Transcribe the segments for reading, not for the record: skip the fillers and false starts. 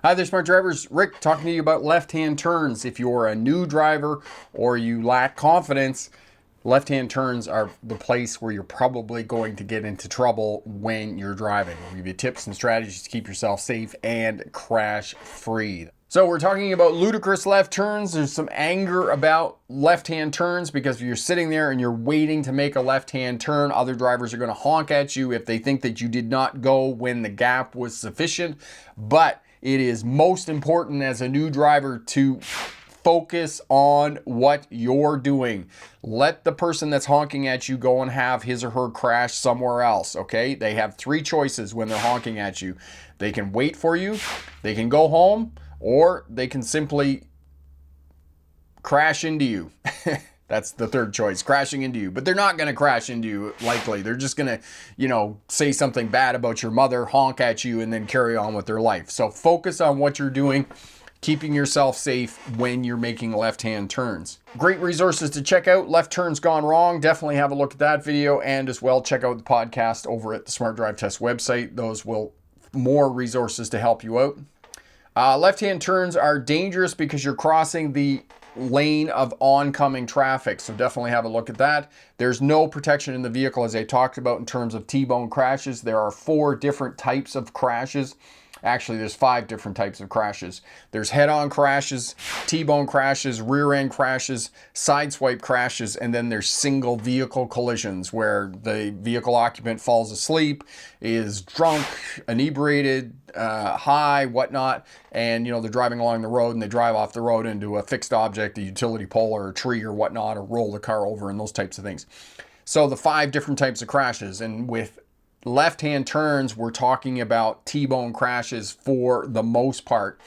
Hi there, smart drivers. Rick talking to you about left-hand turns. If you're a new driver or you lack confidence, left-hand turns are the place where you're probably going to get into trouble when you're driving. We'll give you tips and strategies to keep yourself safe and crash-free. So we're talking about ludicrous left turns. There's some anger about left-hand turns because if you're sitting there and you're waiting to make a left-hand turn, other drivers are going to honk at you if they think that you did not go when the gap was sufficient. But it is most important as a new driver to focus on what you're doing. Let the person that's honking at you go and have his or her crash somewhere else, okay? They have three choices when they're honking at you. They can wait for you, they can go home, or they can simply crash into you. That's the third choice, crashing into you. But they're not going to crash into you, likely. They're just going to, say something bad about your mother, honk at you, and then carry on with their life. So focus on what you're doing, keeping yourself safe when you're making left-hand turns. Great resources to check out. Left Turns Gone Wrong. Definitely have a look at that video. And as well, check out the podcast over at the Smart Drive Test website. Those will more resources to help you out. Left-hand turns are dangerous because you're crossing the lane of oncoming traffic. So definitely have a look at that. There's no protection in the vehicle, as I talked about, in terms of T-bone crashes. There are 4 different types of crashes. Actually, there's 5 different types of crashes. There's head-on crashes, T-bone crashes, rear-end crashes, sideswipe crashes, and then there's single vehicle collisions where the vehicle occupant falls asleep, is drunk, inebriated, high, whatnot, and they're driving along the road and they drive off the road into a fixed object, a utility pole or a tree or whatnot, or roll the car over and those types of things. So the 5 different types of crashes, and with left-hand turns, we're talking about T-bone crashes for the most part,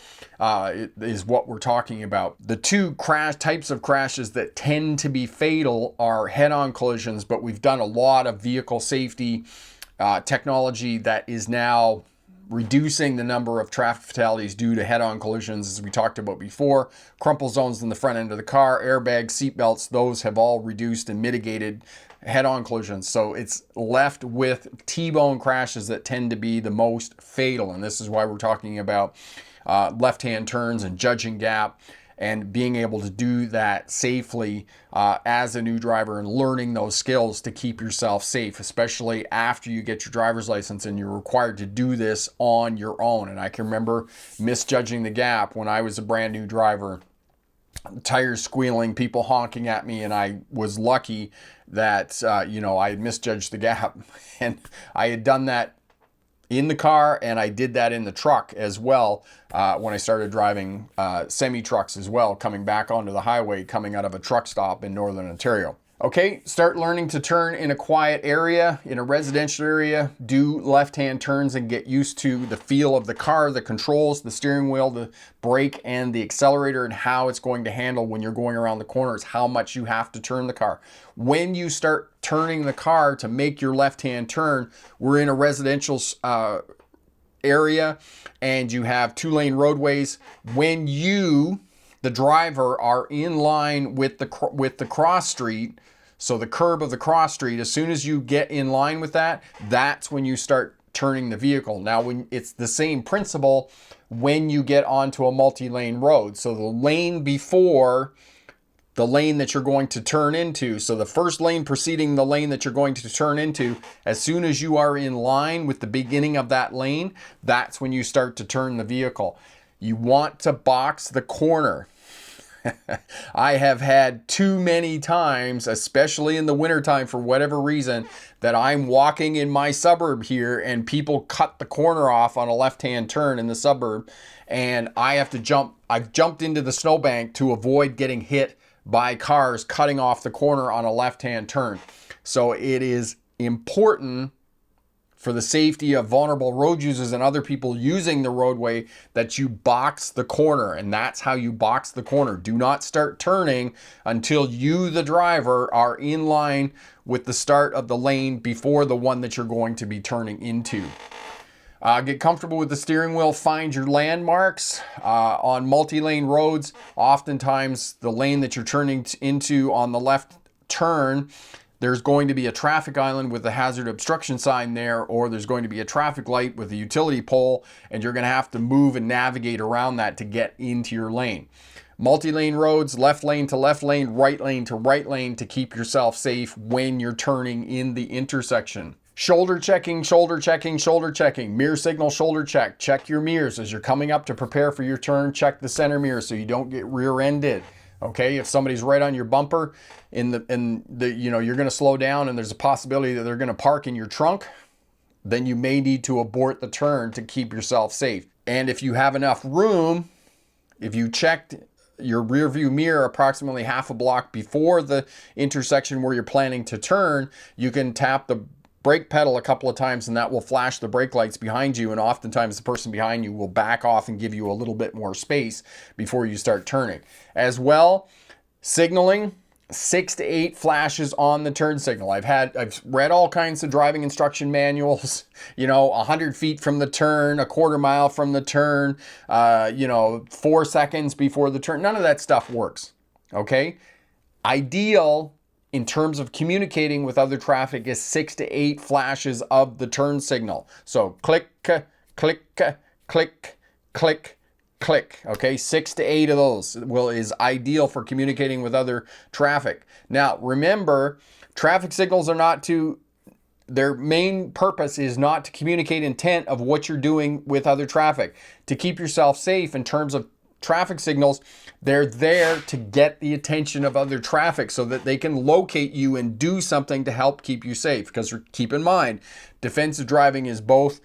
is what we're talking about. The 2 types of crashes that tend to be fatal are head-on collisions, but we've done a lot of vehicle safety technology that is now reducing the number of traffic fatalities due to head-on collisions, as we talked about before. Crumple zones in the front end of the car, airbags, seat belts, those have all reduced and mitigated head-on collisions. So it's left with T-bone crashes that tend to be the most fatal. And this is why we're talking about left-hand turns and judging gap and being able to do that safely as a new driver and learning those skills to keep yourself safe, especially after you get your driver's license and you're required to do this on your own. And I can remember misjudging the gap when I was a brand new driver. Tires squealing, people honking at me, and I was lucky that I had misjudged the gap, and I had done that in the car, and I did that in the truck as well when I started driving semi-trucks as well, coming back onto the highway, coming out of a truck stop in Northern Ontario. Okay, start learning to turn in a quiet area, in a residential area. Do left-hand turns and get used to the feel of the car, the controls, the steering wheel, the brake, and the accelerator, and how it's going to handle when you're going around the corners, how much you have to turn the car. When you start turning the car to make your left-hand turn, we're in a residential area, and you have 2-lane roadways. When you, the driver, are in line with the cross street, so the curb of the cross street, as soon as you get in line with that, that's when you start turning the vehicle. Now, when it's the same principle when you get onto a multi-lane road. So the lane before the lane that you're going to turn into, so the first lane preceding the lane that you're going to turn into, as soon as you are in line with the beginning of that lane, that's when you start to turn the vehicle. You want to box the corner. I have had too many times, especially in the wintertime for whatever reason, that I'm walking in my suburb here and people cut the corner off on a left-hand turn in the suburb, and I have to jump. I've jumped into the snowbank to avoid getting hit by cars cutting off the corner on a left-hand turn. So it is important for the safety of vulnerable road users and other people using the roadway that you box the corner, and that's how you box the corner. Do not start turning until you, the driver, are in line with the start of the lane before the one that you're going to be turning into. Get comfortable with the steering wheel. Find your landmarks on multi-lane roads. Oftentimes, the lane that you're turning into on the left turn, there's going to be a traffic island with a hazard obstruction sign there, or there's going to be a traffic light with a utility pole, and you're going to have to move and navigate around that to get into your lane. Multi-lane roads, left lane to left lane, right lane to right lane to keep yourself safe when you're turning in the intersection. Shoulder checking, shoulder checking, shoulder checking. Mirror signal, shoulder check. Check your mirrors as you're coming up to prepare for your turn. Check the center mirror so you don't get rear-ended. Okay, if somebody's right on your bumper you're going to slow down and there's a possibility that they're going to park in your trunk, then you may need to abort the turn to keep yourself safe. And if you have enough room, if you checked your rear view mirror approximately half a block before the intersection where you're planning to turn, you can tap the brake pedal a couple of times and that will flash the brake lights behind you, and oftentimes the person behind you will back off and give you a little bit more space before you start turning. As well, signaling, 6 to 8 flashes on the turn signal. I've read all kinds of driving instruction manuals, 100 feet from the turn, a quarter mile from the turn, 4 seconds before the turn. None of that stuff works, okay? Ideal in terms of communicating with other traffic is 6 to 8 flashes of the turn signal. So click, click, click, click, click. Okay, 6 to 8 of those is ideal for communicating with other traffic. Now, remember, traffic signals are their main purpose is not to communicate intent of what you're doing with other traffic. To keep yourself safe in terms of traffic signals, they're there to get the attention of other traffic so that they can locate you and do something to help keep you safe. Because keep in mind, defensive driving is both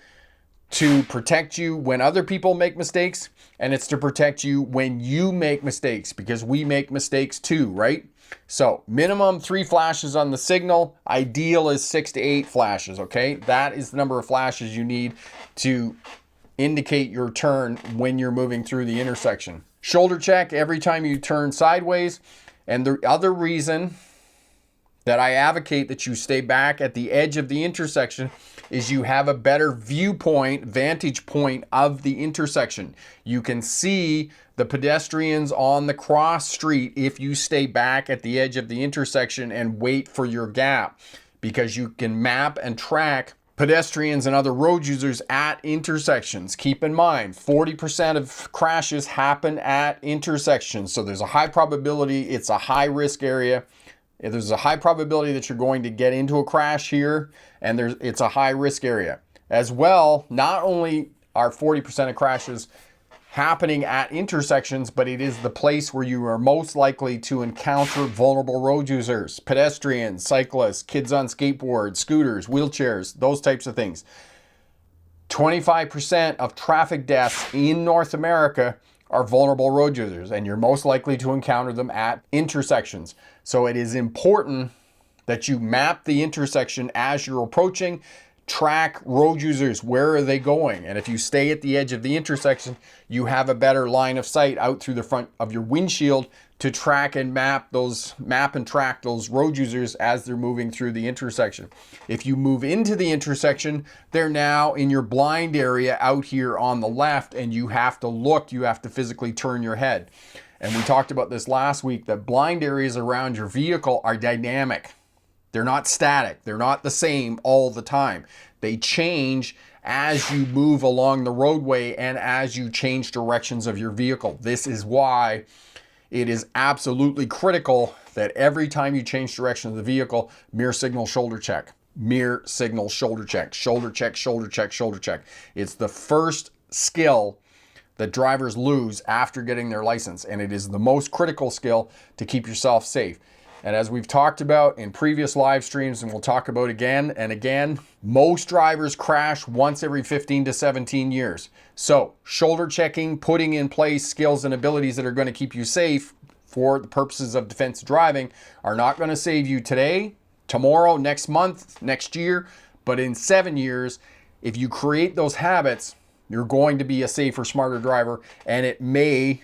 to protect you when other people make mistakes, and it's to protect you when you make mistakes, because we make mistakes too, right? So minimum 3 flashes on the signal. Ideal is 6 to 8 flashes, okay? That is the number of flashes you need to indicate your turn when you're moving through the intersection. Shoulder check every time you turn sideways. And the other reason that I advocate that you stay back at the edge of the intersection is you have a better vantage point of the intersection. You can see the pedestrians on the cross street if you stay back at the edge of the intersection and wait for your gap, because you can map and track pedestrians and other road users at intersections. Keep in mind, 40% of crashes happen at intersections. So there's a high probability, it's a high risk area. There's a high probability that you're going to get into a crash here, and it's a high risk area. As well, not only are 40% of crashes happening at intersections, but it is the place where you are most likely to encounter vulnerable road users, pedestrians, cyclists, kids on skateboards, scooters, wheelchairs, those types of things. 25% of traffic deaths in North America are vulnerable road users, and you're most likely to encounter them at intersections. So it is important that you map the intersection as you're approaching. Track road users, where are they going? And if you stay at the edge of the intersection, you have a better line of sight out through the front of your windshield to track and map and track those road users as they're moving through the intersection. If you move into the intersection, they're now in your blind area out here on the left, and you have to physically turn your head. And we talked about this last week, that blind areas around your vehicle are dynamic. They're not static. They're not the same all the time. They change as you move along the roadway and as you change directions of your vehicle. This is why it is absolutely critical that every time you change direction of the vehicle, mirror signal, shoulder check. Mirror signal, shoulder check. Shoulder check, shoulder check, shoulder check. It's the first skill that drivers lose after getting their license, and it is the most critical skill to keep yourself safe. And as we've talked about in previous live streams, and we'll talk about again and again, most drivers crash once every 15 to 17 years. So shoulder checking, putting in place skills and abilities that are going to keep you safe for the purposes of defensive driving are not going to save you today, tomorrow, next month, next year, but in 7 years, if you create those habits, you're going to be a safer, smarter driver, and it may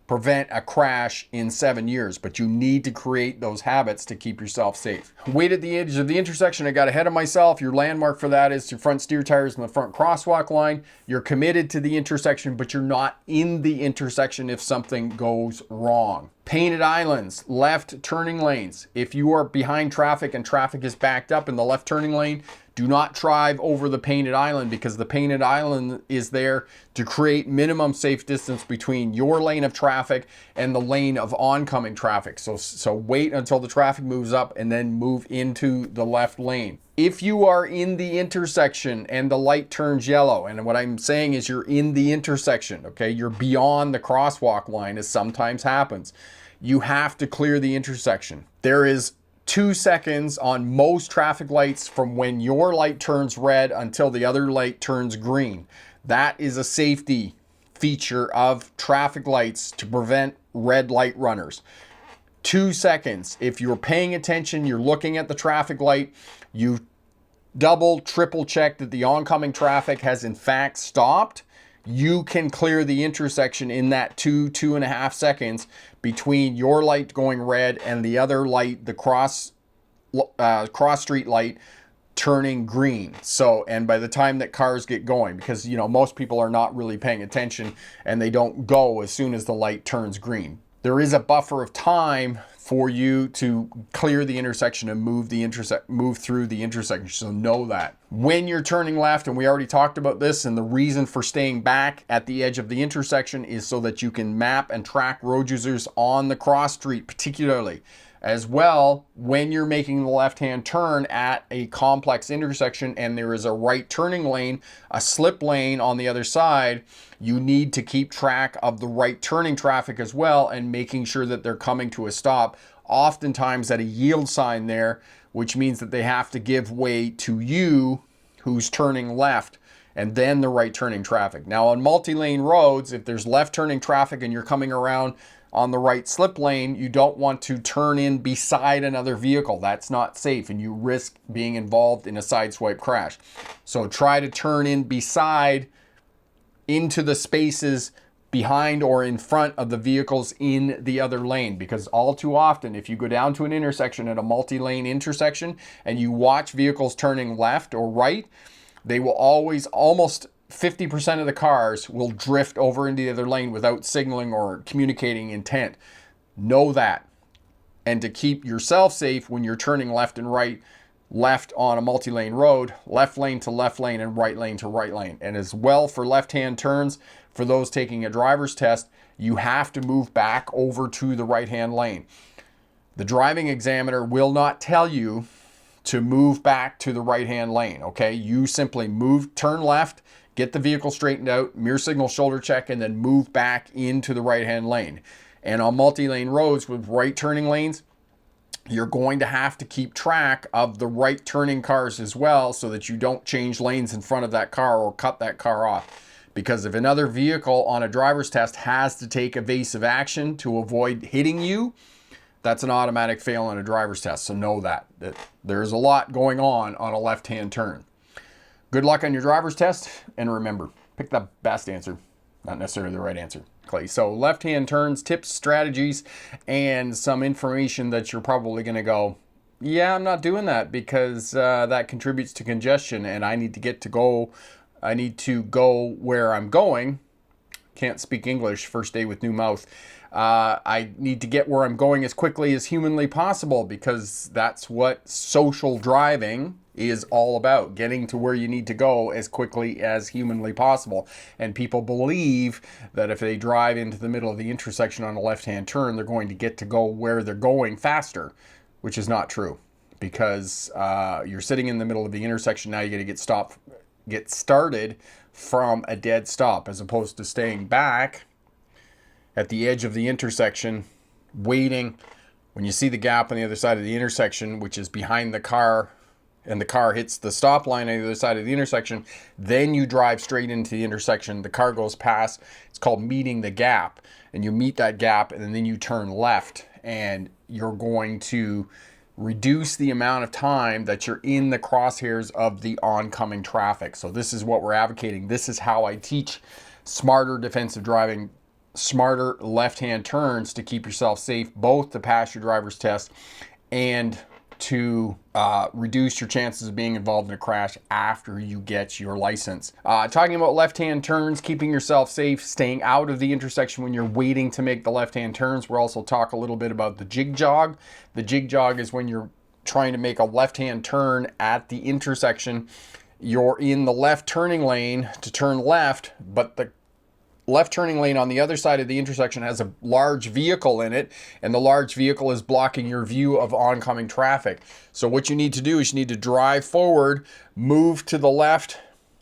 prevent a crash in 7 years, but you need to create those habits to keep yourself safe. Wait at the edge of the intersection. I got ahead of myself. Your landmark for that is your front steer tires and the front crosswalk line. You're committed to the intersection, but you're not in the intersection if something goes wrong. Painted islands, left turning lanes. If you are behind traffic and traffic is backed up in the left turning lane, do not drive over the painted island, because the painted island is there to create minimum safe distance between your lane of traffic and the lane of oncoming traffic. So wait until the traffic moves up and then move into the left lane. If you are in the intersection and the light turns yellow, and what I'm saying is you're in the intersection, okay? You're beyond the crosswalk line, as sometimes happens. You have to clear the intersection. There is 2 seconds on most traffic lights from when your light turns red until the other light turns green. That is a safety feature of traffic lights to prevent red light runners. 2 seconds. If you're paying attention, you're looking at the traffic light, you double, triple check that the oncoming traffic has in fact stopped, you can clear the intersection in that 2.5 seconds between your light going red and the other light, the cross street light, turning green. So, and by the time that cars get going, because most people are not really paying attention and they don't go as soon as the light turns green. There is a buffer of time for you to clear the intersection and move through the intersection. So know that. When you're turning left, and we already talked about this, and the reason for staying back at the edge of the intersection is so that you can map and track road users on the cross street, particularly. As well, when you're making the left-hand turn at a complex intersection and there is a right turning lane, a slip lane on the other side, you need to keep track of the right turning traffic as well and making sure that they're coming to a stop, oftentimes at a yield sign there, which means that they have to give way to you who's turning left, and then the right turning traffic. Now on multi-lane roads, if there's left turning traffic and you're coming around on the right slip lane, you don't want to turn in beside another vehicle. That's not safe, and you risk being involved in a sideswipe crash. So try to turn in beside, into the spaces behind or in front of the vehicles in the other lane, because all too often, if you go down to an intersection at a multi-lane intersection and you watch vehicles turning left or right, they will always, almost 50% of the cars will drift over into the other lane without signaling or communicating intent. Know that. And to keep yourself safe when you're turning left and right, left on a multi-lane road, left lane to left lane and right lane to right lane. And as well for left-hand turns, for those taking a driver's test, you have to move back over to the right-hand lane. The driving examiner will not tell you to move back to the right-hand lane, okay? You simply turn left, get the vehicle straightened out, mirror signal shoulder check, and then move back into the right-hand lane. And on multi-lane roads with right turning lanes, you're going to have to keep track of the right turning cars as well so that you don't change lanes in front of that car or cut that car off. Because if another vehicle on a driver's test has to take evasive action to avoid hitting you, that's an automatic fail on a driver's test. So know that there's a lot going on a left-hand turn. Good luck on your driver's test, and remember, pick the best answer, not necessarily the right answer. Clay. So left-hand turns, tips, strategies, and some information that you're probably going to go, yeah, I'm not doing that because that contributes to congestion, and I need to go where I'm going. Can't speak English, first day with new mouth. I need to get where I'm going as quickly as humanly possible, because that's what social driving is all about, getting to where you need to go as quickly as humanly possible. And people believe that if they drive into the middle of the intersection on a left-hand turn, they're going to get to go where they're going faster, which is not true, because you're sitting in the middle of the intersection. Now you got to get started from a dead stop, as opposed to staying back at the edge of the intersection, waiting. When you see the gap on the other side of the intersection, which is behind the car, and the car hits the stop line on the other side of the intersection, then you drive straight into the intersection. The car goes past. It's called meeting the gap. And you meet that gap, and then you turn left, and you're going to reduce the amount of time that you're in the crosshairs of the oncoming traffic. So this is what we're advocating. This is how I teach smarter defensive driving smarter left-hand turns to keep yourself safe, both to pass your driver's test and to reduce your chances of being involved in a crash after you get your license. Talking about left-hand turns, keeping yourself safe, staying out of the intersection when you're waiting to make the left-hand turns. We'll also talk a little bit about the jig jog. The jig jog is when you're trying to make a left-hand turn at the intersection. You're in the left turning lane to turn left, but the left turning lane on the other side of the intersection has a large vehicle in it, and the large vehicle is blocking your view of oncoming traffic. So what you need to do is you need to drive forward, move to the left,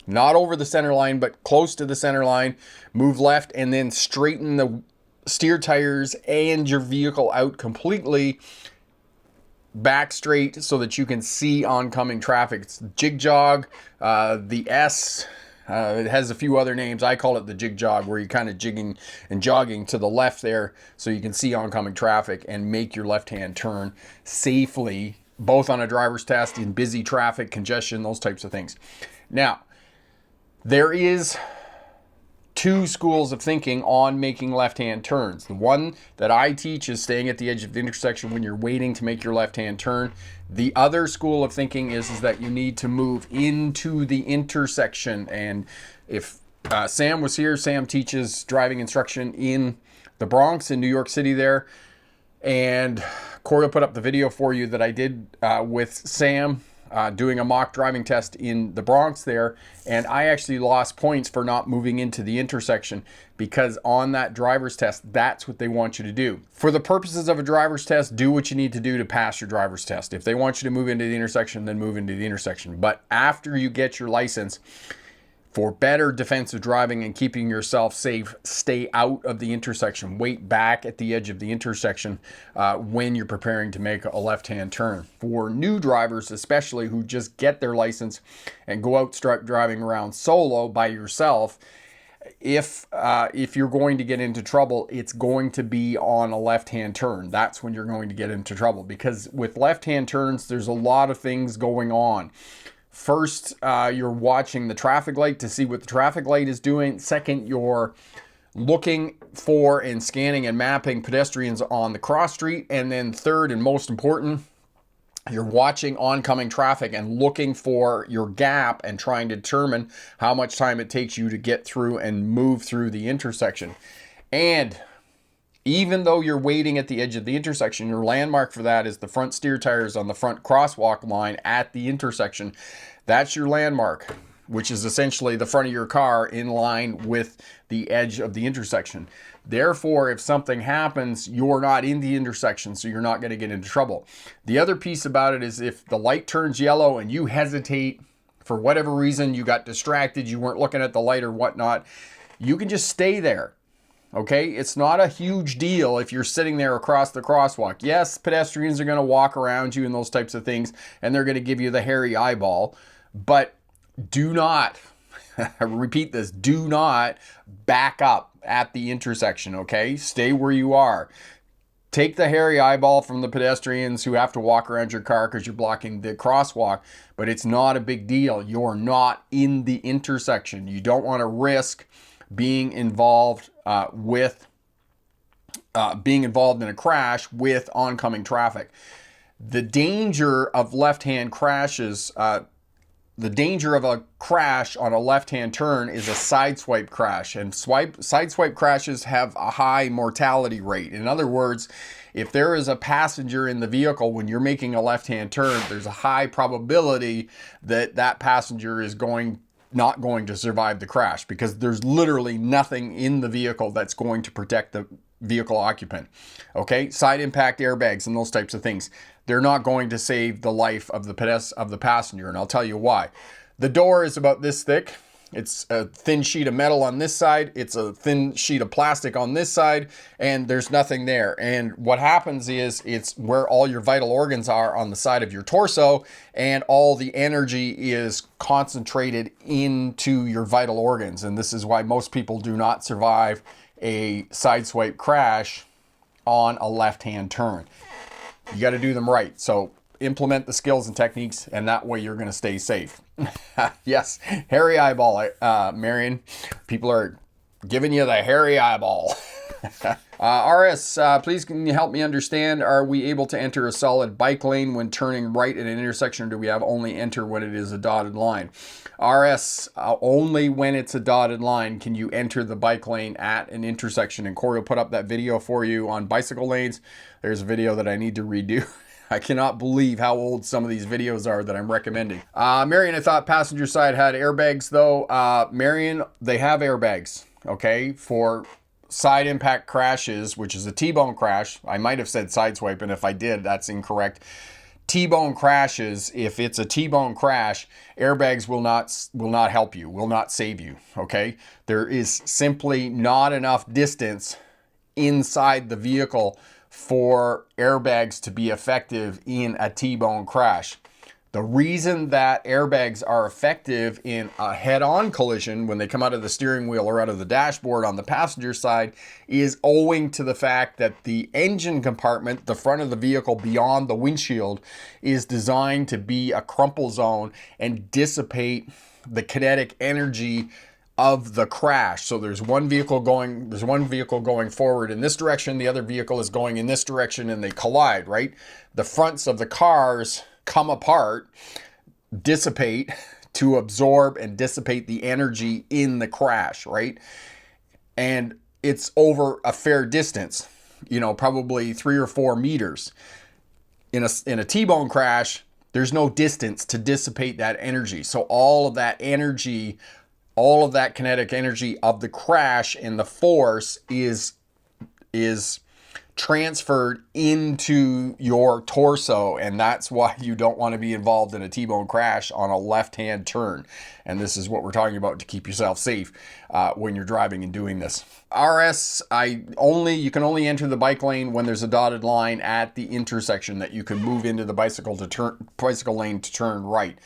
not over the center line, but close to the center line, move left, and then straighten the steer tires and your vehicle out completely back straight so that you can see oncoming traffic. It's jig jog, the S. It has a few other names. I call it the jig jog, where you're kind of jigging and jogging to the left there so you can see oncoming traffic and make your left-hand turn safely, both on a driver's test, in busy traffic, congestion, those types of things. Now, there is two schools of thinking on making left-hand turns. The one that I teach is staying at the edge of the intersection when you're waiting to make your left-hand turn. The other school of thinking is that you need to move into the intersection. And if Sam was here, Sam teaches driving instruction in the Bronx in New York City there. And Corey will put up the video for you that I did with Sam doing a mock driving test in the Bronx there, and I actually lost points for not moving into the intersection, because on that driver's test, that's what they want you to do. For the purposes of a driver's test, do what you need to do to pass your driver's test. If they want you to move into the intersection, then move into the intersection. But after you get your license, for better defensive driving and keeping yourself safe, stay out of the intersection. Wait back at the edge of the intersection when you're preparing to make a left-hand turn. For new drivers, especially who just get their license and go out driving around solo by yourself, if you're going to get into trouble, it's going to be on a left-hand turn. That's when you're going to get into trouble, because with left-hand turns, there's a lot of things going on. First, you're watching the traffic light to see what the traffic light is doing. Second, you're looking for and scanning and mapping pedestrians on the cross street. And then third, and most important, you're watching oncoming traffic and looking for your gap and trying to determine how much time it takes you to get through and move through the intersection. And even though you're waiting at the edge of the intersection, your landmark for that is the front steer tires on the front crosswalk line at the intersection. That's your landmark, which is essentially the front of your car in line with the edge of the intersection. Therefore, if something happens, you're not in the intersection, so you're not going to get into trouble. The other piece about it is if the light turns yellow and you hesitate for whatever reason, you got distracted, you weren't looking at the light or whatnot, you can just stay there. Okay, it's not a huge deal if you're sitting there across the crosswalk. Yes, pedestrians are going to walk around you and those types of things, and they're going to give you the hairy eyeball, but do not, I repeat this, do not back up at the intersection, okay? Stay where you are. Take the hairy eyeball from the pedestrians who have to walk around your car because you're blocking the crosswalk, but it's not a big deal. You're not in the intersection. You don't want to risk being involved being involved in a crash with oncoming traffic. The danger of left-hand crashes, the danger of a crash on a left-hand turn is a sideswipe crash, and sideswipe crashes have a high mortality rate. In other words, if there is a passenger in the vehicle when you're making a left-hand turn, there's a high probability that that passenger is not going to survive the crash, because there's literally nothing in the vehicle that's going to protect the vehicle occupant. Okay, side impact airbags and those types of things, they're not going to save the life of the passenger, and I'll tell you why. The door is about this thick. It's a thin sheet of metal on this side, it's a thin sheet of plastic on this side, and there's nothing there. And what happens is it's where all your vital organs are on the side of your torso, and all the energy is concentrated into your vital organs. And this is why most people do not survive a sideswipe crash on a left-hand turn. You got to do them right. So implement the skills and techniques, and that way you're going to stay safe. Yes, hairy eyeball, Marion. People are giving you the hairy eyeball. RS, please can you help me understand, are we able to enter a solid bike lane when turning right at an intersection, or do we have only enter when it is a dotted line? RS, only when it's a dotted line can you enter the bike lane at an intersection. And Corey will put up that video for you on bicycle lanes. There's a video that I need to redo. I cannot believe how old some of these videos are that I'm recommending. Marion, I thought passenger side had airbags though. Marion, they have airbags, okay, for side impact crashes, which is a T-bone crash. I might have said sideswipe, and if I did, that's incorrect. T-bone crashes, if it's a T-bone crash, airbags will not help you, will not save you, okay? There is simply not enough distance inside the vehicle for airbags to be effective in a T-bone crash. The reason that airbags are effective in a head-on collision when they come out of the steering wheel or out of the dashboard on the passenger side is owing to the fact that the engine compartment, the front of the vehicle beyond the windshield, is designed to be a crumple zone and dissipate the kinetic energy of the crash. So there's one vehicle going forward in this direction, the other vehicle is going in this direction, and they collide, right? The fronts of the cars come apart, dissipate to absorb and dissipate the energy in the crash, right? And it's over a fair distance, you know, probably 3 or 4 meters. In a T-bone crash, there's no distance to dissipate that energy. So all of that energy, all of that kinetic energy of the crash and the force is transferred into your torso, and that's why you don't want to be involved in a T-bone crash on a left-hand turn. And this is what we're talking about to keep yourself safe when you're driving and doing this. RS, you can only enter the bike lane when there's a dotted line at the intersection that you can move into the bicycle lane to turn right.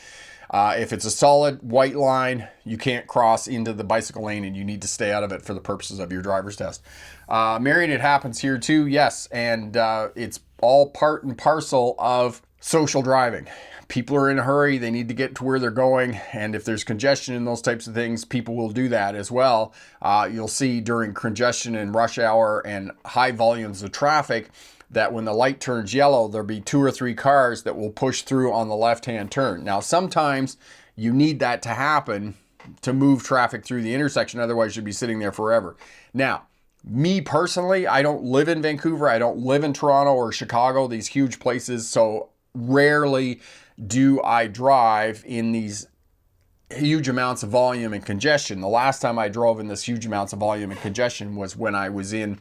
If it's a solid white line, you can't cross into the bicycle lane, and you need to stay out of it for the purposes of your driver's test. Marion, it happens here too, yes, and it's all part and parcel of social driving. People are in a hurry, they need to get to where they're going, and if there's congestion and those types of things, people will do that as well. You'll see during congestion and rush hour and high volumes of traffic that when the light turns yellow, there'll be 2 or 3 cars that will push through on the left-hand turn. Now, sometimes you need that to happen to move traffic through the intersection, otherwise you'll be sitting there forever. Now, me personally, I don't live in Vancouver, I don't live in Toronto or Chicago, these huge places, so rarely do I drive in these huge amounts of volume and congestion. The last time I drove in this huge amounts of volume and congestion was when I was in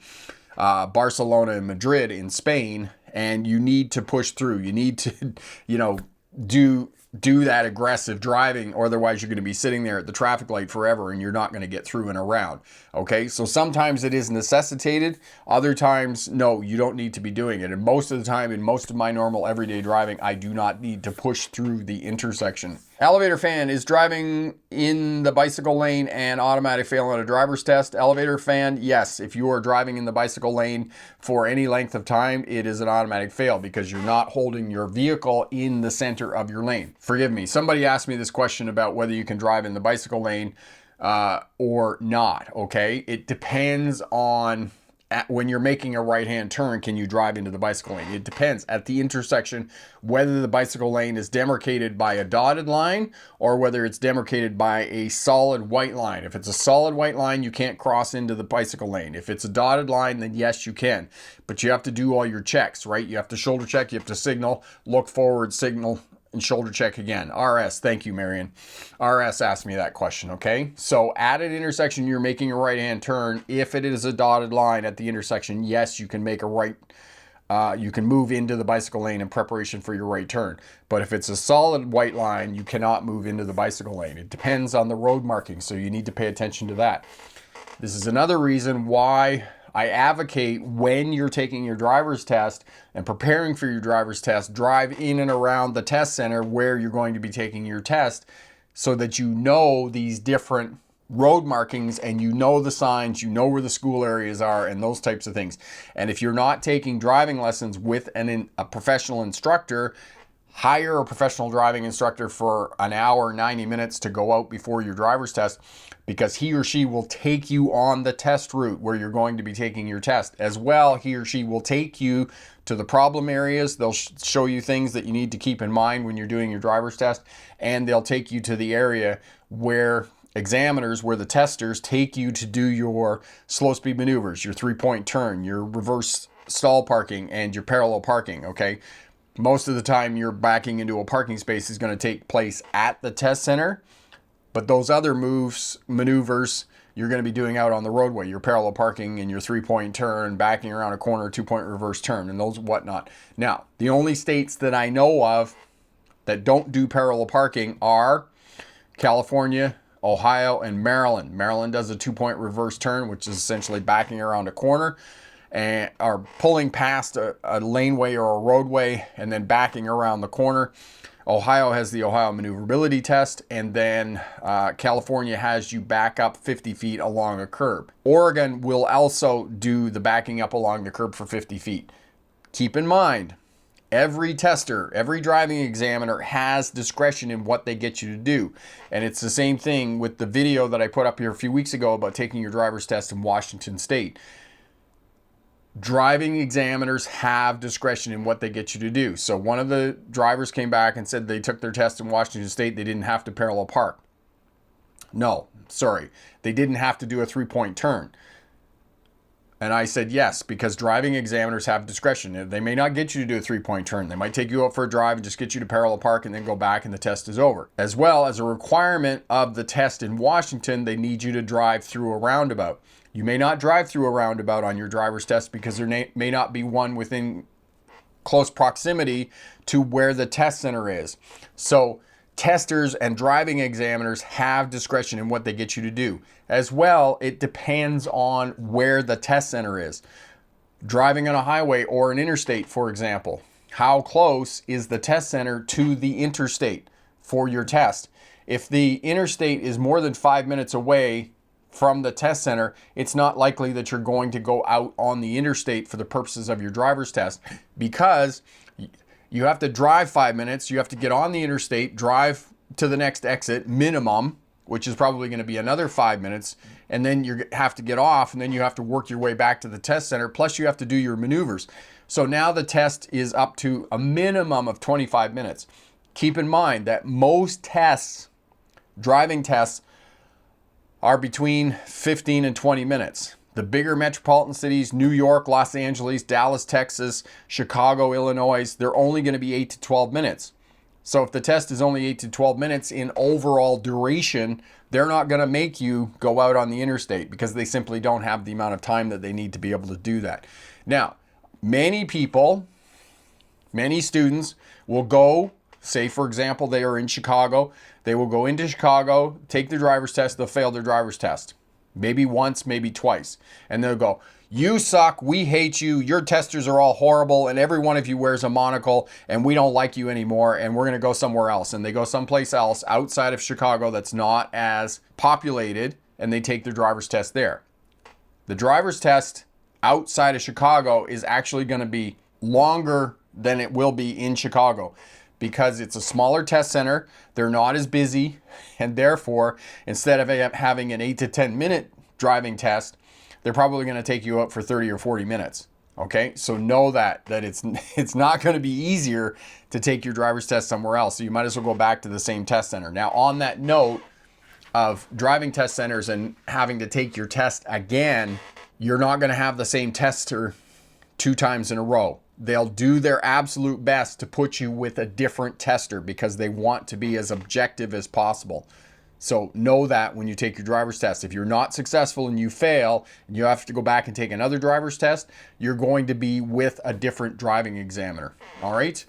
Barcelona and Madrid in Spain, and you need to push through. You need to, do that aggressive driving, or otherwise you're going to be sitting there at the traffic light forever and you're not going to get through and around. Okay, so sometimes it is necessitated, other times no, you don't need to be doing it. And most of the time, in most of my normal everyday driving, I do not need to push through the intersection. Elevator fan, is driving in the bicycle lane an automatic fail on a driver's test? Elevator fan, yes. If you are driving in the bicycle lane for any length of time, it is an automatic fail because you're not holding your vehicle in the center of your lane. Forgive me, somebody asked me this question about whether you can drive in the bicycle lane or not, okay? It depends on when you're making a right-hand turn, can you drive into the bicycle lane? It depends at the intersection whether the bicycle lane is demarcated by a dotted line or whether it's demarcated by a solid white line. If it's a solid white line, you can't cross into the bicycle lane. If it's a dotted line, then yes, you can. But you have to do all your checks, right? You have to shoulder check, you have to signal, look forward, signal, and shoulder check again. RS, thank you, Marion. RS asked me that question, okay? So at an intersection, you're making a right-hand turn. If it is a dotted line at the intersection, yes, you can make a right, you can move into the bicycle lane in preparation for your right turn. But if it's a solid white line, you cannot move into the bicycle lane. It depends on the road marking, so you need to pay attention to that. This is another reason why I advocate when you're taking your driver's test and preparing for your driver's test, drive in and around the test center where you're going to be taking your test so that you know these different road markings and you know the signs, you know where the school areas are and those types of things. And if you're not taking driving lessons with a professional instructor, hire a professional driving instructor for an hour, 90 minutes to go out before your driver's test, because he or she will take you on the test route where you're going to be taking your test. As well, he or she will take you to the problem areas. They'll show you things that you need to keep in mind when you're doing your driver's test, and they'll take you to the area where examiners, where the testers take you to do your slow speed maneuvers, your 3-point turn, your reverse stall parking, and your parallel parking, okay? Most of the time you're backing into a parking space is going to take place at the test center, but those other maneuvers, you're going to be doing out on the roadway, your parallel parking and your 3-point turn, backing around a corner, 2-point reverse turn, and those whatnot. Now, the only states that I know of that don't do parallel parking are California, Ohio, and Maryland. Maryland does a 2-point reverse turn, which is essentially backing around a corner and are pulling past a laneway or a roadway and then backing around the corner. Ohio has the Ohio maneuverability test, and then California has you back up 50 feet along a curb. Oregon will also do the backing up along the curb for 50 feet. Keep in mind, every tester, every driving examiner has discretion in what they get you to do. And it's the same thing with the video that I put up here a few weeks ago about taking your driver's test in Washington State. Driving examiners have discretion in what they get you to do. So one of the drivers came back and said they took their test in Washington State. They didn't have to parallel park. No, sorry. They didn't have to do a 3-point turn. And I said yes, because driving examiners have discretion. They may not get you to do a 3-point turn. They might take you out for a drive and just get you to parallel park and then go back and the test is over. As well, as a requirement of the test in Washington, they need you to drive through a roundabout. You may not drive through a roundabout on your driver's test because there may not be one within close proximity to where the test center is. So testers and driving examiners have discretion in what they get you to do. As well, it depends on where the test center is. Driving on a highway or an interstate, for example, how close is the test center to the interstate for your test? If the interstate is more than 5 minutes away from the test center, it's not likely that you're going to go out on the interstate for the purposes of your driver's test, because you have to drive 5 minutes, you have to get on the interstate, drive to the next exit minimum, which is probably going to be another 5 minutes, and then you have to get off, and then you have to work your way back to the test center, plus you have to do your maneuvers. So now the test is up to a minimum of 25 minutes. Keep in mind that most tests, driving tests, are between 15 and 20 minutes. The bigger metropolitan cities, New York, Los Angeles, Dallas, Texas, Chicago, Illinois, they're only going to be 8 to 12 minutes. So if the test is only 8 to 12 minutes in overall duration, they're not going to make you go out on the interstate because they simply don't have the amount of time that they need to be able to do that. Now, many people, many students will go, say for example, they are in Chicago. They will go into Chicago, take their driver's test, they'll fail their driver's test. Maybe once, maybe twice. And they'll go, "You suck, we hate you, your testers are all horrible, and every one of you wears a monocle, and we don't like you anymore, and we're gonna go somewhere else." And they go someplace else outside of Chicago that's not as populated, and they take their driver's test there. The driver's test outside of Chicago is actually gonna be longer than it will be in Chicago, because it's a smaller test center, they're not as busy, and therefore, instead of having an 8 to 10 minute driving test, they're probably going to take you out for 30 or 40 minutes. Okay, so know that it's not going to be easier to take your driver's test somewhere else, so you might as well go back to the same test center. Now, on that note of driving test centers and having to take your test again, you're not going to have the same tester 2 times in a row. They'll do their absolute best to put you with a different tester because they want to be as objective as possible. So know that when you take your driver's test. If you're not successful and you fail and you have to go back and take another driver's test, you're going to be with a different driving examiner. All right.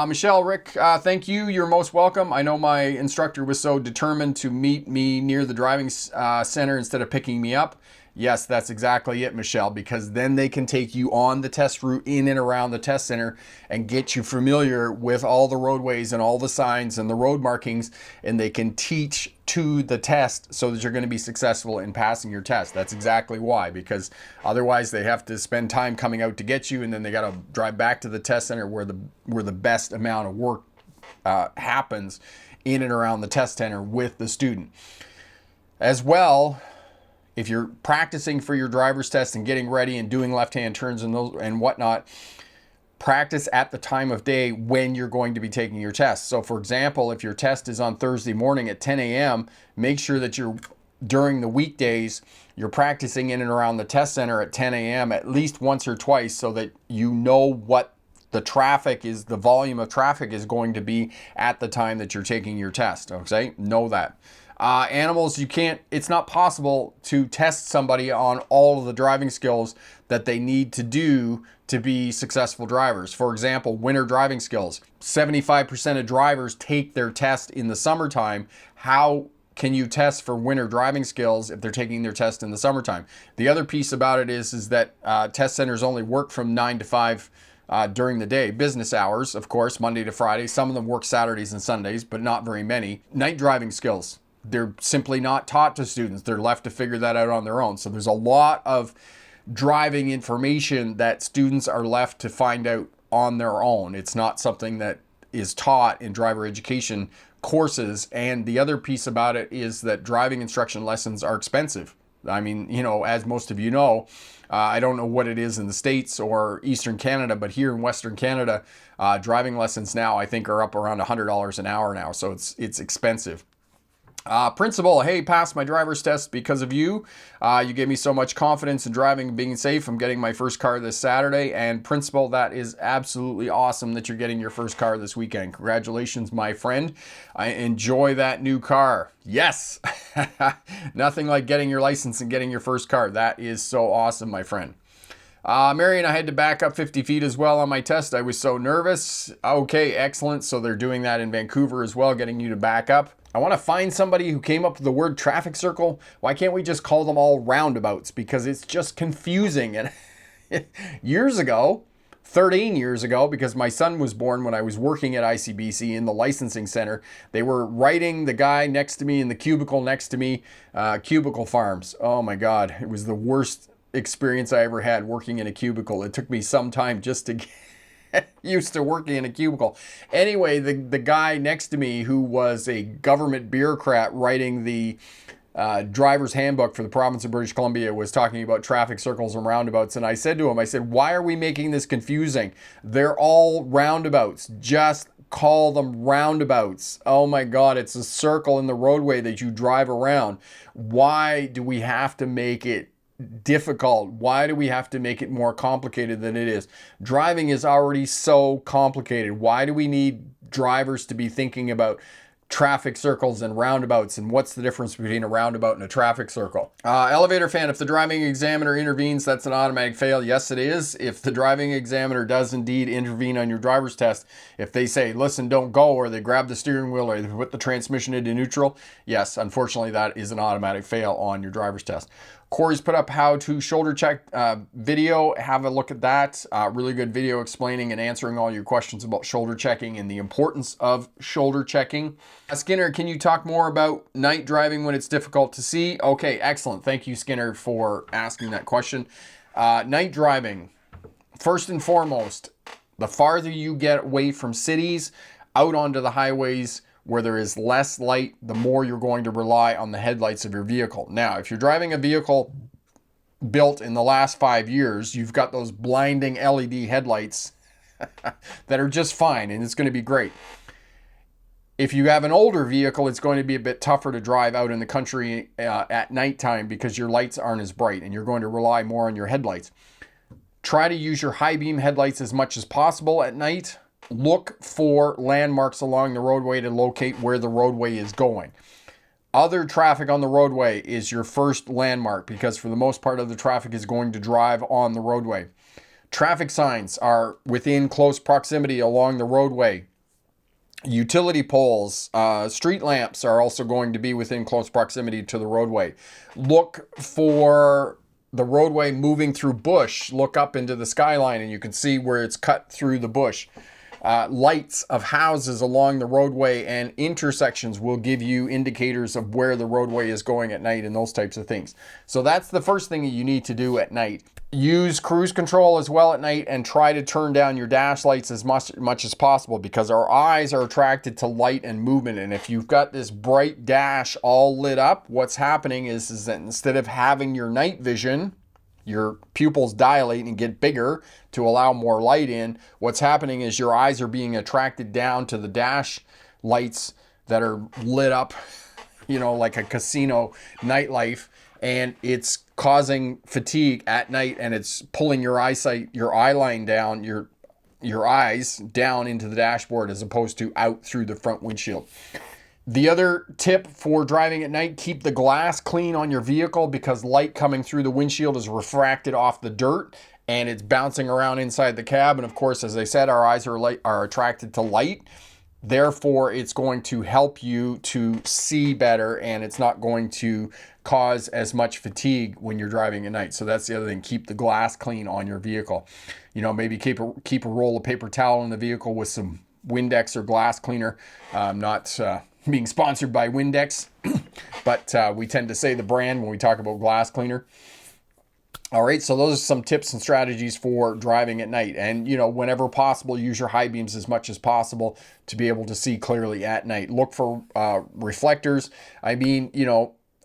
Michelle, Rick, thank you. You're most welcome. I know my instructor was so determined to meet me near the driving center instead of picking me up. Yes, that's exactly it, Michelle, because then they can take you on the test route in and around the test center and get you familiar with all the roadways and all the signs and the road markings, and they can teach to the test so that you're going to be successful in passing your test. That's exactly why, because otherwise they have to spend time coming out to get you, and then they got to drive back to the test center where the best amount of work happens in and around the test center with the student. As well, if you're practicing for your driver's test and getting ready and doing left-hand turns and those and whatnot, practice at the time of day when you're going to be taking your test. So for example, if your test is on Thursday morning at 10 a.m., make sure that during the weekdays, you're practicing in and around the test center at 10 a.m. at least once or twice so that you know what the volume of traffic is going to be at the time that you're taking your test. Okay, know that. Animals, it's not possible to test somebody on all of the driving skills that they need to do to be successful drivers. For example, winter driving skills. 75% of drivers take their test in the summertime. How can you test for winter driving skills if they're taking their test in the summertime? The other piece about it is that test centers only work from 9 to 5 during the day. Business hours, of course, Monday to Friday. Some of them work Saturdays and Sundays, but not very many. Night driving skills. They're simply not taught to students. They're left to figure that out on their own. So there's a lot of driving information that students are left to find out on their own. It's not something that is taught in driver education courses. And the other piece about it is that driving instruction lessons are expensive. I mean, as most of you know, I don't know what it is in the States or Eastern Canada, but here in Western Canada, driving lessons now I think are up around $100 an hour now. So it's expensive. Principal, hey, passed my driver's test because of you. You gave me so much confidence in driving and being safe. I'm getting my first car this Saturday. And principal, that is absolutely awesome that you're getting your first car this weekend. Congratulations, my friend. I enjoy that new car. Yes. Nothing like getting your license and getting your first car. That is so awesome, my friend. Marion, I had to back up 50 feet as well on my test. I was so nervous. Okay, excellent. So they're doing that in Vancouver as well, getting you to back up. I want to find somebody who came up with the word traffic circle. Why can't we just call them all roundabouts? Because it's just confusing. And years ago, 13 years ago, because my son was born when I was working at ICBC in the licensing center, they were writing the guy next to me in the cubicle next to me, cubicle farms. Oh my God, it was the worst experience I ever had working in a cubicle. It took me some time just to get used to working in a cubicle. Anyway, the guy next to me, who was a government bureaucrat writing the driver's handbook for the province of British Columbia, was talking about traffic circles and roundabouts. And I said to him, why are we making this confusing? They're all roundabouts. Just call them roundabouts. Oh my God, it's a circle in the roadway that you drive around. Why do we have to make it difficult? Why do we have to make it more complicated than it is? Driving is already so complicated. Why do we need drivers to be thinking about traffic circles and roundabouts, and what's the difference between a roundabout and a traffic circle? Elevator fan, if the driving examiner intervenes, that's an automatic fail. Yes, it is. If the driving examiner does indeed intervene on your driver's test, if they say, listen, don't go, or they grab the steering wheel, or they put the transmission into neutral, yes, unfortunately, that is an automatic fail on your driver's test. Corey's put up how to shoulder check video. Have a look at that. Really good video explaining and answering all your questions about shoulder checking and the importance of shoulder checking. Skinner, can you talk more about night driving when it's difficult to see? Okay, excellent. Thank you, Skinner, for asking that question. Night driving, first and foremost, the farther you get away from cities, out onto the highways, where there is less light, the more you're going to rely on the headlights of your vehicle. Now, if you're driving a vehicle built in the last 5 years, you've got those blinding LED headlights that are just fine, and it's going to be great. If you have an older vehicle, it's going to be a bit tougher to drive out in the country at nighttime because your lights aren't as bright, and you're going to rely more on your headlights. Try to use your high beam headlights as much as possible at night. Look for landmarks along the roadway to locate where the roadway is going. Other traffic on the roadway is your first landmark, because for the most part of the traffic is going to drive on the roadway. Traffic signs are within close proximity along the roadway. Utility poles, street lamps are also going to be within close proximity to the roadway. Look for the roadway moving through bush, look up into the skyline and you can see where it's cut through the bush. Lights of houses along the roadway and intersections will give you indicators of where the roadway is going at night and those types of things. So that's the first thing that you need to do at night. Use cruise control as well at night and try to turn down your dash lights as much as possible, because our eyes are attracted to light and movement. And if you've got this bright dash all lit up, what's happening is that instead of having your night vision, your pupils dilate and get bigger to allow more light in, what's happening is your eyes are being attracted down to the dash lights that are lit up, like a casino nightlife, and it's causing fatigue at night, and it's pulling your eyesight, your eye line down, your eyes down into the dashboard as opposed to out through the front windshield. The other tip for driving at night, keep the glass clean on your vehicle, because light coming through the windshield is refracted off the dirt and it's bouncing around inside the cab. And of course, as I said, our eyes are attracted to light. Therefore, it's going to help you to see better, and it's not going to cause as much fatigue when you're driving at night. So that's the other thing. Keep the glass clean on your vehicle. Maybe keep a roll of paper towel in the vehicle with some Windex or glass cleaner. Not being sponsored by Windex, but we tend to say the brand when we talk about glass cleaner. All right, so those are some tips and strategies for driving at night. And, whenever possible, use your high beams as much as possible to be able to see clearly at night. Look for reflectors.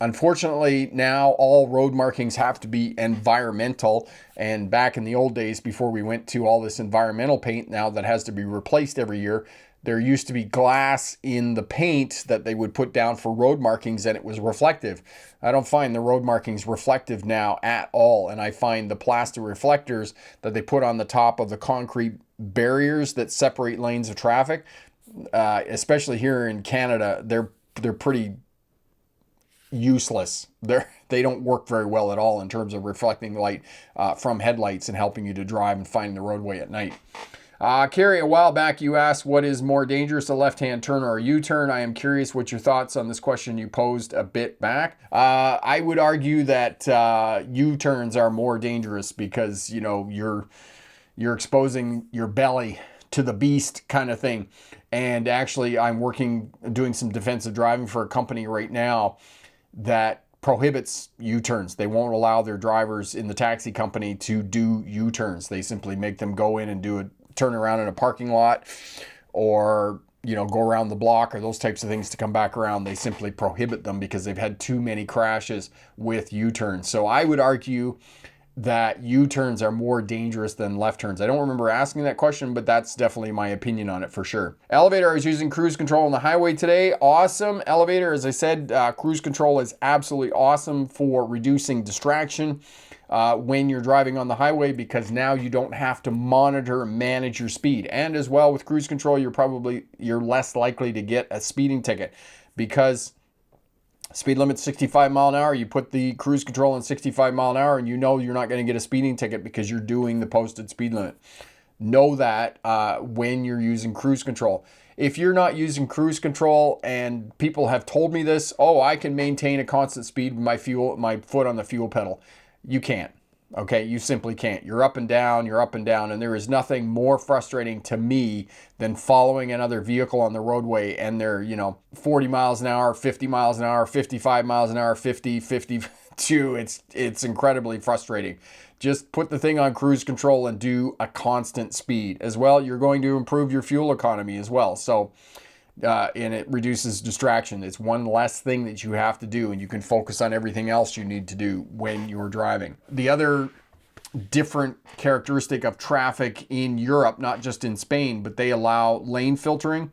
Unfortunately, now all road markings have to be environmental. And back in the old days, before we went to all this environmental paint now that has to be replaced every year, there used to be glass in the paint that they would put down for road markings, and it was reflective. I don't find the road markings reflective now at all. And I find the plastic reflectors that they put on the top of the concrete barriers that separate lanes of traffic, especially here in Canada, they're pretty useless. They don't work very well at all in terms of reflecting light from headlights and helping you to drive and finding the roadway at night. Carrie, a while back you asked, what is more dangerous, a left-hand turn or a U-turn? I am curious what your thoughts on this question you posed a bit back. I would argue that U-turns are more dangerous because, you're exposing your belly to the beast kind of thing. And actually, I'm doing some defensive driving for a company right now that prohibits U-turns. They won't allow their drivers in the taxi company to do U-turns. They simply make them go in and do a turn around in a parking lot, or go around the block, or those types of things to come back around. They simply prohibit them because they've had too many crashes with U-turns. So I would argue that U-turns are more dangerous than left turns. I don't remember asking that question, but that's definitely my opinion on it for sure. Elevator, I was using cruise control on the highway today. Awesome. Elevator, as I said, cruise control is absolutely awesome for reducing distraction when you're driving on the highway, because now you don't have to monitor and manage your speed. And as well, with cruise control, you're less likely to get a speeding ticket, because speed limit 65 mile an hour. You put the cruise control in 65 mile an hour and you're not going to get a speeding ticket because you're doing the posted speed limit. Know that when you're using cruise control. If you're not using cruise control, and people have told me this, I can maintain a constant speed with my foot on the fuel pedal. You can't. Okay, you simply can't. You're up and down, and there is nothing more frustrating to me than following another vehicle on the roadway and they're, 40 miles an hour, 50 miles an hour, 55 miles an hour, 50, 52. It's incredibly frustrating. Just put the thing on cruise control and do a constant speed. As well, you're going to improve your fuel economy as well. So, and it reduces distraction. It's one less thing that you have to do, and you can focus on everything else you need to do when you're driving. The other different characteristic of traffic in Europe, not just in Spain, but they allow lane splitting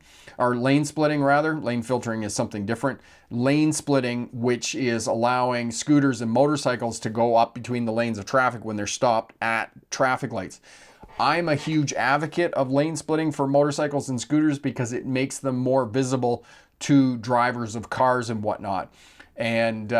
rather. Lane filtering is something different. Lane splitting, which is allowing scooters and motorcycles to go up between the lanes of traffic when they're stopped at traffic lights. I'm a huge advocate of lane splitting for motorcycles and scooters because it makes them more visible to drivers of cars and whatnot. And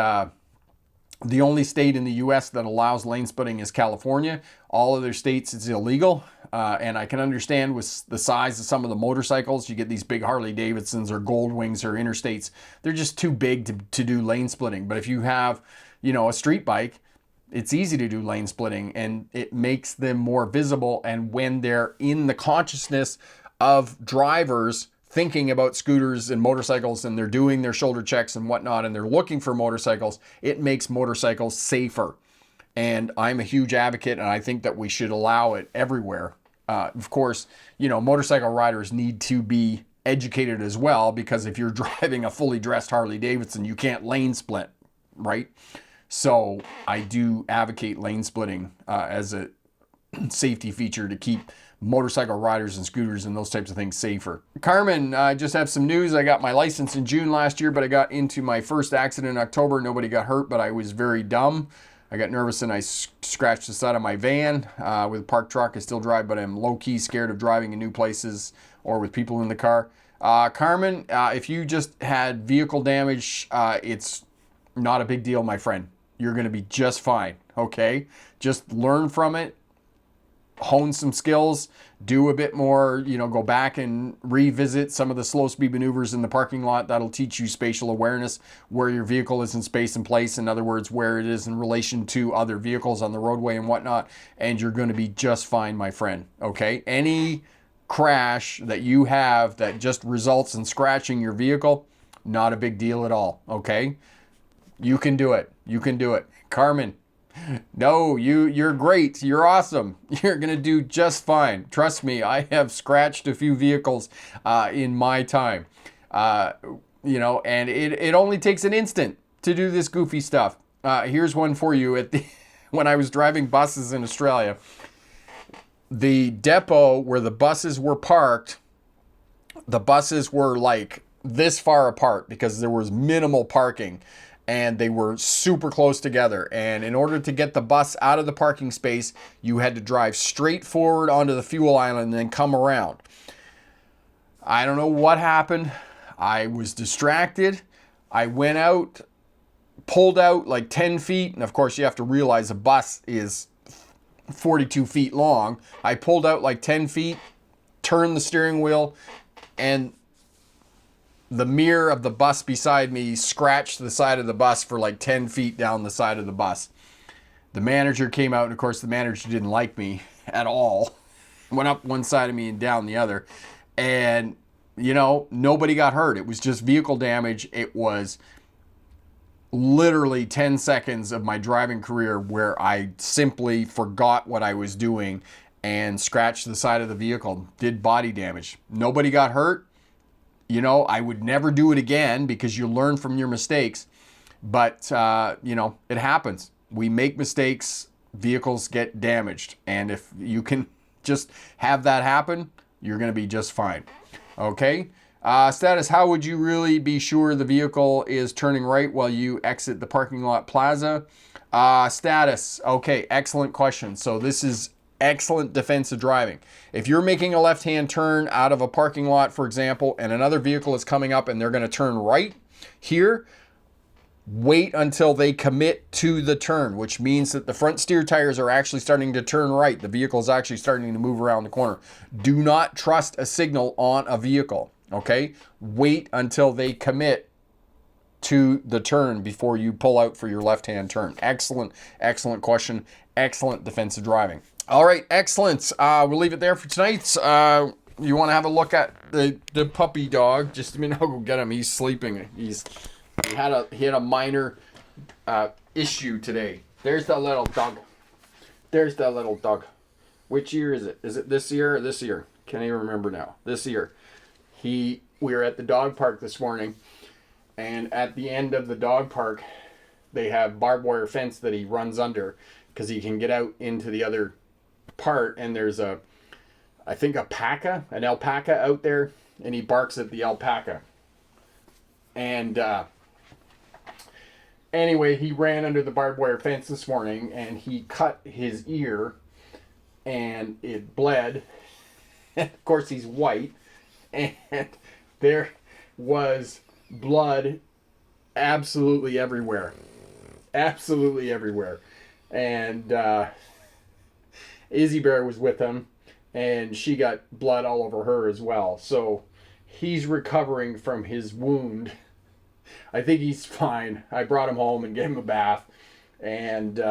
the only state in the US that allows lane splitting is California. All other states, it's illegal. And I can understand with the size of some of the motorcycles, you get these big Harley Davidsons or Gold Wings or Interstates, they're just too big to do lane splitting. But if you have, a street bike, It's easy to do lane splitting, and it makes them more visible. And when they're in the consciousness of drivers thinking about scooters and motorcycles, and they're doing their shoulder checks and whatnot, and they're looking for motorcycles, it makes motorcycles safer. And I'm a huge advocate, and I think that we should allow it everywhere. Of course, motorcycle riders need to be educated as well, because if you're driving a fully dressed Harley Davidson, you can't lane split, right? So I do advocate lane splitting as a safety feature to keep motorcycle riders and scooters and those types of things safer. Carmen, I just have some news. I got my license in June last year, but I got into my first accident in October. Nobody got hurt, but I was very dumb. I got nervous and I scratched the side of my van with a parked truck. I still drive, but I'm low-key scared of driving in new places or with people in the car. Carmen, if you just had vehicle damage, it's not a big deal, my friend. You're going to be just fine, okay? Just learn from it, hone some skills, do a bit more, go back and revisit some of the slow speed maneuvers in the parking lot. That'll teach you spatial awareness, where your vehicle is in space and place. In other words, where it is in relation to other vehicles on the roadway and whatnot. And you're going to be just fine, my friend, okay? Any crash that you have that just results in scratching your vehicle, not a big deal at all, okay? You can do it. You can do it. Carmen, no, you're great. You're awesome. You're going to do just fine. Trust me, I have scratched a few vehicles in my time. And it only takes an instant to do this goofy stuff. Here's one for you. When I was driving buses in Australia, the depot where the buses were parked, the buses were like this far apart because there was minimal parking. And they were super close together. And in order to get the bus out of the parking space, you had to drive straight forward onto the fuel island and then come around. I don't know what happened. I was distracted. I went out, pulled out like 10 feet. And of course, you have to realize a bus is 42 feet long. I pulled out like 10 feet, turned the steering wheel, and the mirror of the bus beside me scratched the side of the bus for like 10 feet down the side of the bus. The manager came out, and of course the manager didn't like me at all. Went up one side of me and down the other. And, nobody got hurt. It was just vehicle damage. It was literally 10 seconds of my driving career where I simply forgot what I was doing and scratched the side of the vehicle, did body damage. Nobody got hurt. I would never do it again because you learn from your mistakes. But, it happens. We make mistakes. Vehicles get damaged. And if you can just have that happen, you're going to be just fine. Okay? Status, how would you really be sure the vehicle is turning right while you exit the parking lot plaza? Status. Okay, excellent question. So this is excellent defensive driving. If you're making a left-hand turn out of a parking lot, for example, and another vehicle is coming up and they're going to turn right here, wait until they commit to the turn, which means that the front steer tires are actually starting to turn right. The vehicle is actually starting to move around the corner. Do not trust a signal on a vehicle, okay? Wait until they commit to the turn before you pull out for your left-hand turn. Excellent, excellent question. Excellent defensive driving. All right, excellent. We'll leave it there for tonight. You want to have a look at the puppy dog? Just a minute, I'll go get him. He's sleeping. He had a minor issue today. There's the little dog. There's the little dog. Which year is it? Is it this year or this year? Can't even remember now. This year. We were at the dog park this morning, and at the end of the dog park, they have barbed wire fence that he runs under because he can get out into the other part, and there's an alpaca out there, and he barks at the alpaca. And anyway, he ran under the barbed wire fence this morning, and he cut his ear, and it bled. Of course, he's white, and there was blood absolutely everywhere. Absolutely everywhere. And Izzy Bear was with him, and she got blood all over her as well. So he's recovering from his wound. I think he's fine. I brought him home and gave him a bath. And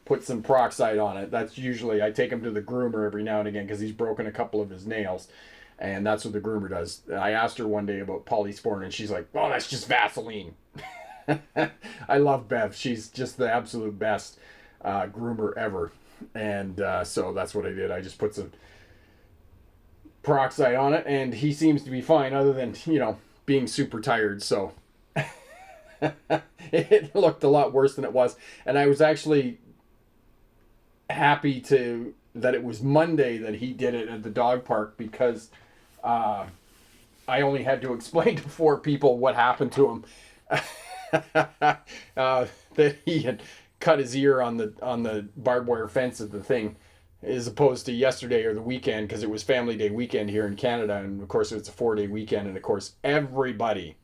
put some peroxide on it. That's usually, I take him to the groomer every now and again because he's broken a couple of his nails. And that's what the groomer does. I asked her one day about polysporin, and she's like, "Oh, that's just Vaseline." I love Bev. She's just the absolute best groomer ever. And so that's what I did. I just put some peroxide on it, and he seems to be fine, other than, being super tired. So it looked a lot worse than it was. And I was actually happy that it was Monday that he did it at the dog park, because I only had to explain to 4 people what happened to him. That he had cut his ear on the barbed wire fence of the thing, as opposed to yesterday or the weekend, because it was Family Day weekend here in Canada, and of course it's a 4-day weekend, and of course everybody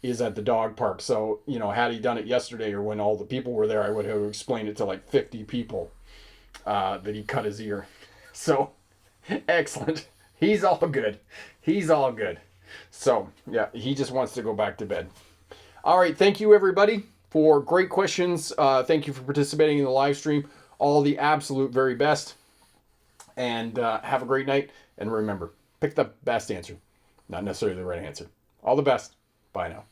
is at the dog park. So, had he done it yesterday or when all the people were there, I would have explained it to like 50 people that he cut his ear. So, excellent. He's all good. He's all good. So, yeah, he just wants to go back to bed. All right, thank you everybody for great questions. Thank you for participating in the live stream. All the absolute very best. And have a great night. And remember, pick the best answer, not necessarily the right answer. All the best. Bye now.